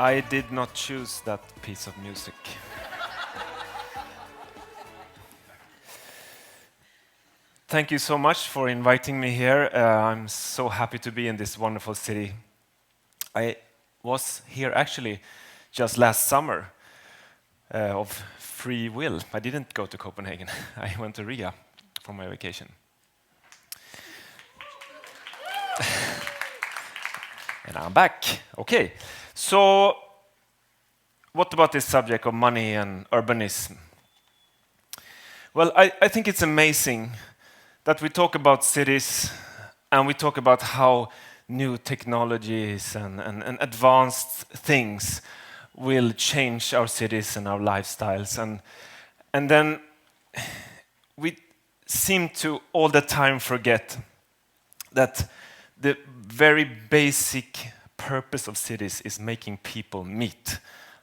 I did not choose that piece of music. Thank you so much for inviting me here. I'm so happy to be in this wonderful city. I was here actually just last summer of free will. I didn't go to Copenhagen. I went to Riga for my vacation. And I'm back. Okay. So, what about this subject of money and urbanism? Well, I think it's amazing that we talk about cities and we talk about how new technologies and advanced things will change our cities and our lifestyles. And then we seem to all the time forget that the very basic purpose of cities is making people meet,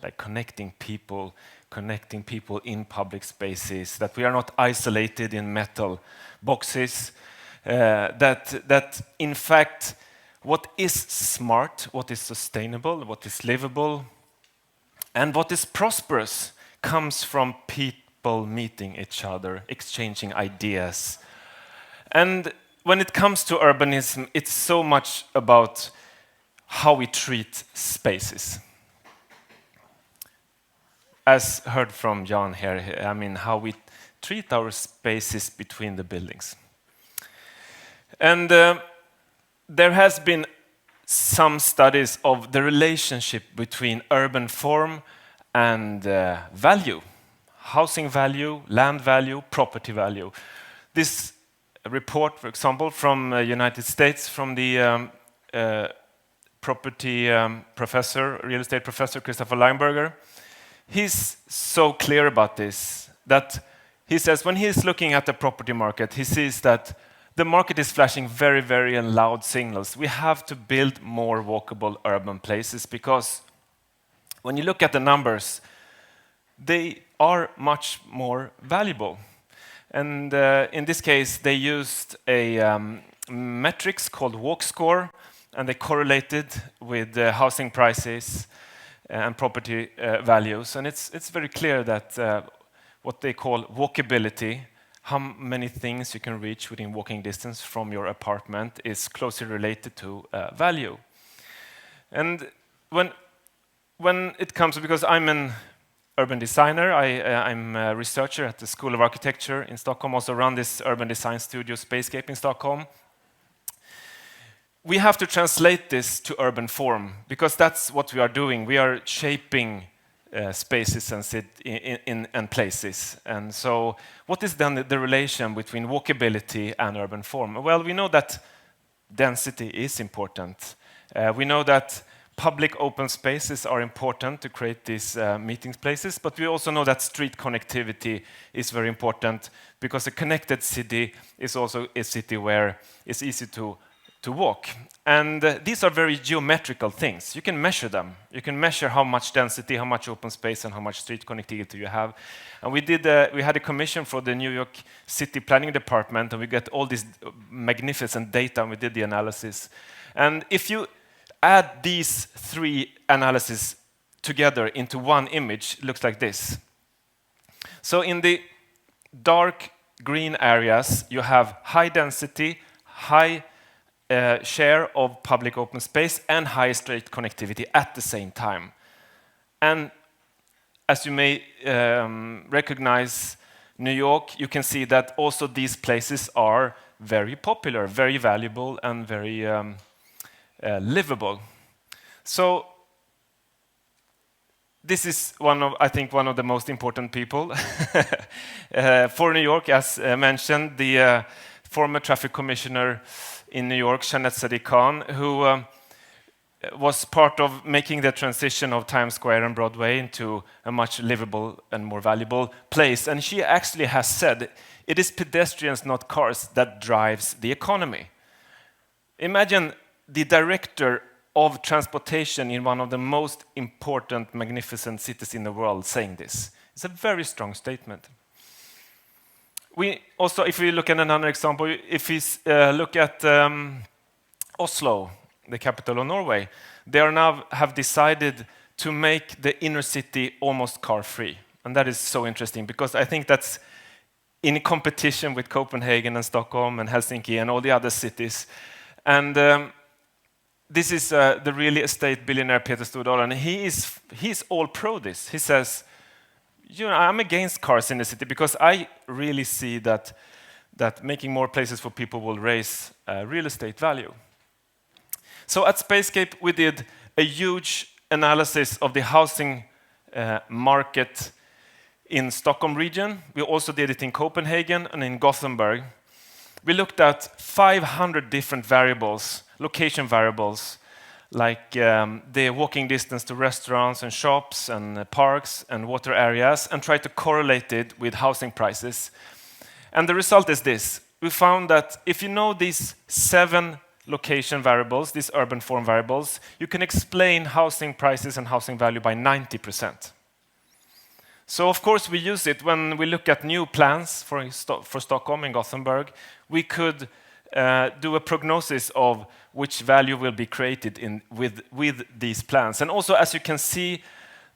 like connecting people in public spaces, that we are not isolated in metal boxes, that in fact what is smart, what is sustainable, what is livable, and what is prosperous comes from people meeting each other, exchanging ideas. And when it comes to urbanism, it's so much about how we treat spaces. As heard from Jan here, I mean, how we treat our spaces between the buildings. And there has been some studies of the relationship between urban form and value, housing value, land value, property value. This report, for example, from United States, from the property professor, real estate professor Christopher Lineberger, he's so clear about this that he says when he's looking at the property market, he sees that the market is flashing very, very loud signals. We have to build more walkable urban places because when you look at the numbers, they are much more valuable. And in this case, they used a metrics called walk score, and they correlated with housing prices and property values. And it's very clear that what they call walkability, how many things you can reach within walking distance from your apartment, is closely related to value. And when it comes, because I'm an urban designer, I'm a researcher at the School of Architecture in Stockholm, also run this urban design studio, Spacescape, in Stockholm. We have to translate this to urban form, because that's what we are doing. We are shaping spaces and places. And so what is then the relation between walkability and urban form? Well, we know that density is important. We know that public open spaces are important to create these meeting places, but we also know that street connectivity is very important, because a connected city is also a city where it's easy to walk. And these are very geometrical things. You can measure them. You can measure how much density, how much open space, and how much street connectivity you have. And we had a commission for the New York City Planning Department, and we got all this magnificent data, and we did the analysis. And if you add these three analyses together into one image, it looks like this. So in the dark green areas, you have high density, high share of public open space, and high street connectivity at the same time. And as you may recognize New York, you can see that also these places are very popular, very valuable, and very livable. So this is I think one of the most important people for New York, as mentioned, the former traffic commissioner in New York, Shanette Sadiq-Khan, who was part of making the transition of Times Square and Broadway into a much livable and more valuable place. And she actually has said, it is pedestrians, not cars, that drives the economy. Imagine the director of transportation in one of the most important, magnificent cities in the world saying this. It's a very strong statement. We also, if we look at another example, if we look at Oslo, the capital of Norway, they are now have decided to make the inner city almost car-free. And that is so interesting because I think that's in competition with Copenhagen and Stockholm and Helsinki and all the other cities. And this is the real estate billionaire Peter Ståhle, and he's all pro this. He says, I'm against cars in the city because I really see that making more places for people will raise real estate value. So at Spacescape, we did a huge analysis of the housing market in Stockholm region. We also did it in Copenhagen and in Gothenburg. We looked at 500 different variables, location variables, like the walking distance to restaurants and shops and parks and water areas, and tried to correlate it with housing prices. And the result is this. We found that if you know these 7 location variables, these urban form variables, you can explain housing prices and housing value by 90%. So of course we use it when we look at new plans for Stockholm and Gothenburg. We could do a prognosis of which value will be created with these plans. And also, as you can see,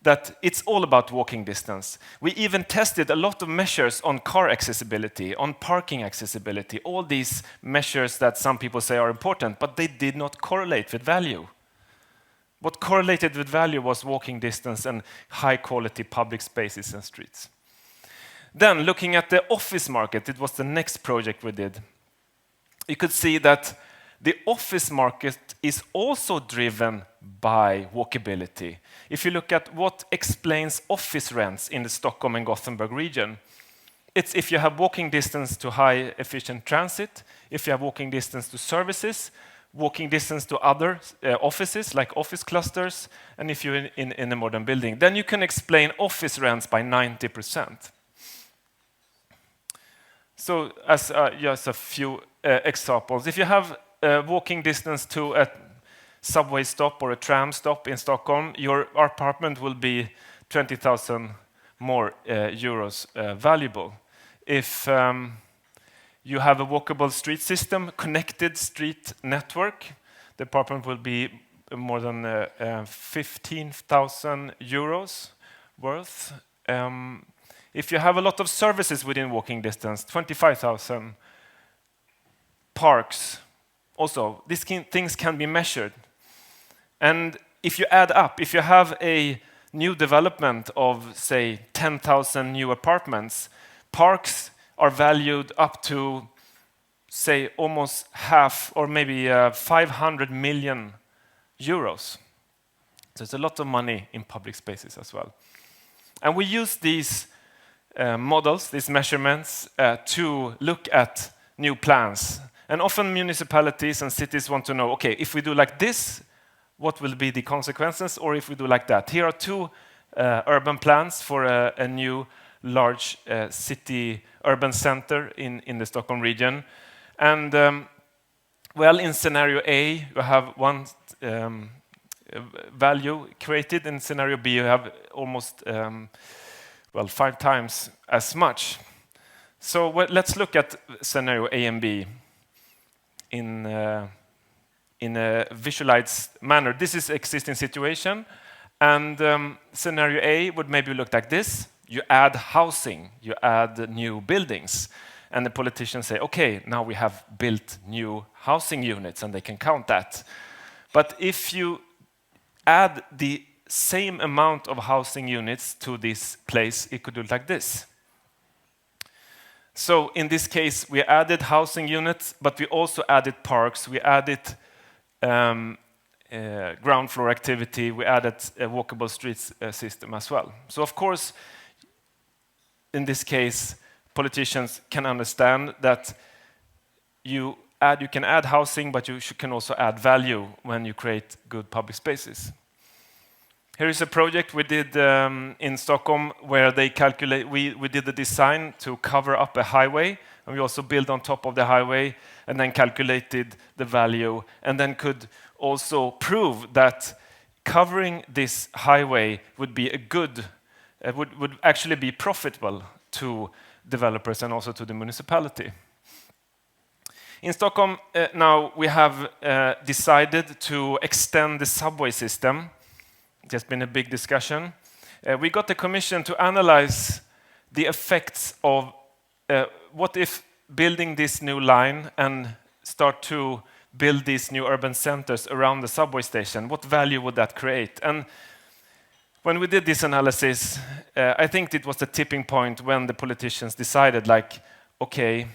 that it's all about walking distance. We even tested a lot of measures on car accessibility, on parking accessibility, all these measures that some people say are important, but they did not correlate with value. What correlated with value was walking distance and high-quality public spaces and streets. Then, looking at the office market, it was the next project we did. You could see that the office market is also driven by walkability. If you look at what explains office rents in the Stockholm and Gothenburg region, it's if you have walking distance to high-efficient transit, if you have walking distance to services, walking distance to other offices, like office clusters, and if you're in a modern building, then you can explain office rents by 90%. So as just a few examples, if you have walking distance to a subway stop or a tram stop in Stockholm, your apartment will be 20,000 more euros valuable. If you have a walkable street system, connected street network, the apartment will be more than 15,000 euros worth. If you have a lot of services within walking distance, 25,000. Parks, also, these things can be measured. And if you add up, if you have a new development of, say, 10,000 new apartments, parks are valued up to, say, almost half or maybe 500 million euros. So it's a lot of money in public spaces as well. And we use these models, these measurements, to look at new plans. And often municipalities and cities want to know, okay, if we do like this, what will be the consequences, or if we do like that? Here are 2 urban plans for a new large city urban center in the Stockholm region. And well, in scenario A, you have one value created. In scenario B, you have almost 5 times as much. So let's look at scenario A and B in a visualized manner. This is existing situation, and scenario A would maybe look like this. You add housing, you add new buildings, and the politicians say, okay, now we have built new housing units, and they can count that. But if you add the same amount of housing units to this place, it could look like this. So in this case, we added housing units, but we also added parks. We added ground floor activity. We added a walkable streets system as well. So of course, in this case, politicians can understand that you can add housing, but you can also add value when you create good public spaces. Here is a project we did in Stockholm where they calculate. We did the design to cover up a highway, and we also built on top of the highway, and then calculated the value, and then could also prove that covering this highway would be would actually be profitable to developers and also to the municipality. In Stockholm now we have decided to extend the subway system There's been a big discussion. We got the commission to analyze the effects of what if building this new line and start to build these new urban centers around the subway station, what value would that create? And when we did this analysis, I think it was the tipping point when the politicians decided, like, okay,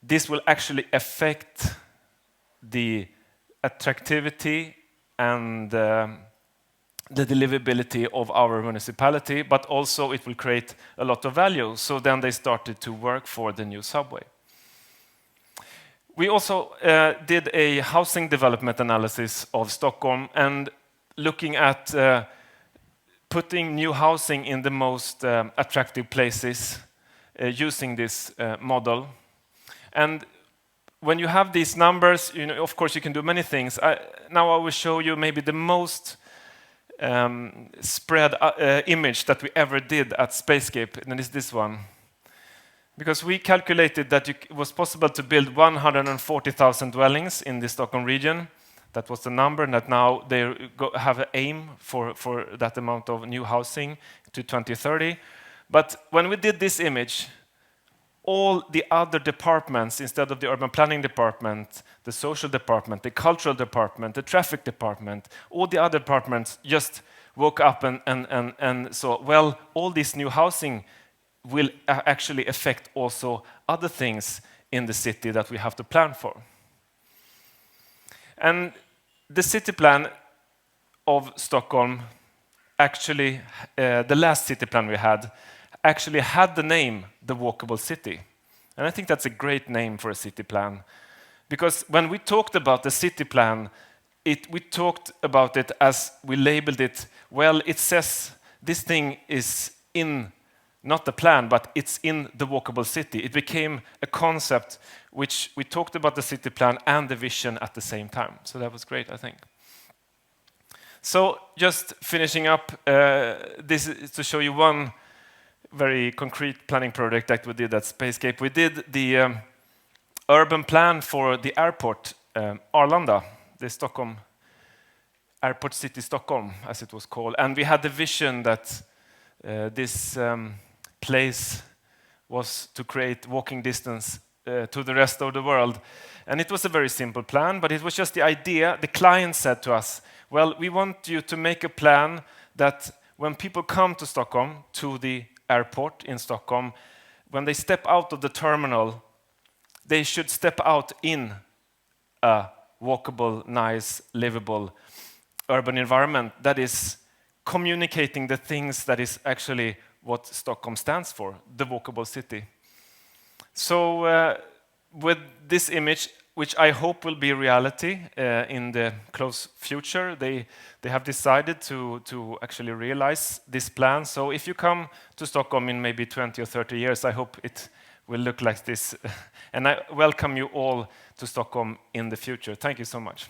this will actually affect the attractivity and the deliverability of our municipality, but also it will create a lot of value. So then they started to work for the new subway. We also did a housing development analysis of Stockholm and looking at putting new housing in the most attractive places using this model. And when you have these numbers, you know, of course, you can do many things. Now I will show you maybe the most spread image that we ever did at Spacescape, and it's this one. Because we calculated that it was possible to build 140,000 dwellings in the Stockholm region. That was the number, and that now they have an aim for that amount of new housing to 2030. But when we did this image, all the other departments, instead of the urban planning department, the social department, the cultural department, the traffic department, all the other departments just woke up and saw, well, all this new housing will actually affect also other things in the city that we have to plan for. And the city plan of Stockholm, actually, the last city plan we had, actually had the name The Walkable City. And I think that's a great name for a city plan. Because when we talked about the city plan, we talked about it as we labeled it, well, it says this thing is in, not the plan, but it's in the walkable city. It became a concept which we talked about the city plan and the vision at the same time. So that was great, I think. So just finishing up, this is to show you one very concrete planning project that we did at Spacescape. We did the urban plan for the airport, Arlanda, the Stockholm Airport City Stockholm, as it was called. And we had the vision that this place was to create walking distance to the rest of the world. And it was a very simple plan, but it was just the idea. The client said to us, well, we want you to make a plan that when people come to Stockholm, to the airport in Stockholm, when they step out of the terminal, they should step out in a walkable, nice, livable urban environment that is communicating the things that is actually what Stockholm stands for, the walkable city. So with this image, which I hope will be reality in the close future, they have decided to actually realize this plan. So if you come to Stockholm in maybe 20 or 30 years, I hope it will look like this. And I welcome you all to Stockholm in the future. Thank you so much.